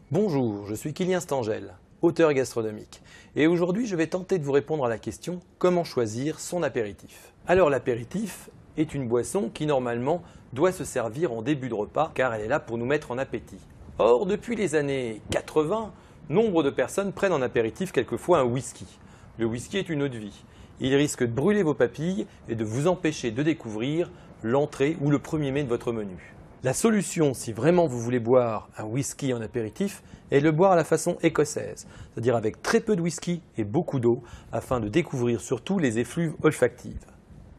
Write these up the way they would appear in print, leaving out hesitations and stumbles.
Bonjour, je suis Kilian Stangel, auteur gastronomique. Et aujourd'hui, je vais tenter de vous répondre à la question « Comment choisir son apéritif ?» Alors l'apéritif est une boisson qui normalement doit se servir en début de repas car elle est là pour nous mettre en appétit. Or, depuis les années 80, nombre de personnes prennent en apéritif quelquefois un whisky. Le whisky est une eau de vie. Il risque de brûler vos papilles et de vous empêcher de découvrir l'entrée ou le premier mets de votre menu. La solution, si vraiment vous voulez boire un whisky en apéritif, est de le boire à la façon écossaise, c'est-à-dire avec très peu de whisky et beaucoup d'eau, afin de découvrir surtout les effluves olfactives.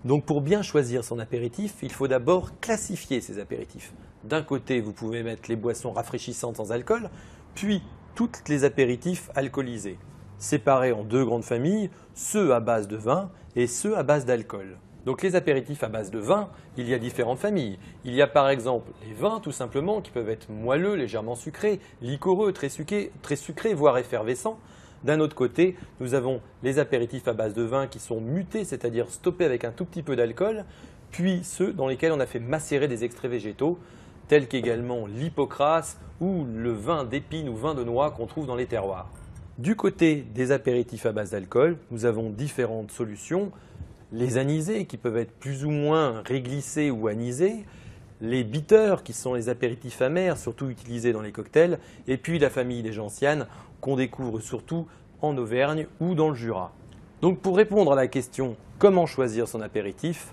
Donc pour bien choisir son apéritif, il faut d'abord classifier ses apéritifs. D'un côté, vous pouvez mettre les boissons rafraîchissantes sans alcool, puis toutes les apéritifs alcoolisés, séparés en deux grandes familles, ceux à base de vin et ceux à base d'alcool. Donc les apéritifs à base de vin, il y a différentes familles. Il y a par exemple les vins tout simplement qui peuvent être moelleux, légèrement sucrés, liquoreux, très sucrés, voire effervescents. D'un autre côté, nous avons les apéritifs à base de vin qui sont mutés, c'est-à-dire stoppés avec un tout petit peu d'alcool, puis ceux dans lesquels on a fait macérer des extraits végétaux, tels qu'également l'hypocrase ou le vin d'épine ou vin de noix qu'on trouve dans les terroirs. Du côté des apéritifs à base d'alcool, nous avons différentes solutions. Les anisés qui peuvent être plus ou moins réglissés ou anisés, les bitters qui sont les apéritifs amers, surtout utilisés dans les cocktails, et puis la famille des gentianes qu'on découvre surtout en Auvergne ou dans le Jura. Donc pour répondre à la question « Comment choisir son apéritif ?»,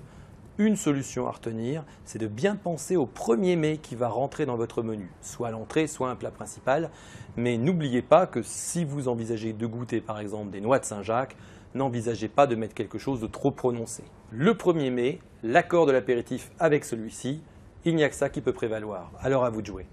une solution à retenir, c'est de bien penser au premier mets qui va rentrer dans votre menu, soit l'entrée, soit un plat principal. Mais n'oubliez pas que si vous envisagez de goûter par exemple des noix de Saint-Jacques, n'envisagez pas de mettre quelque chose de trop prononcé. Le premier mets, l'accord de l'apéritif avec celui-ci, il n'y a que ça qui peut prévaloir. Alors à vous de jouer.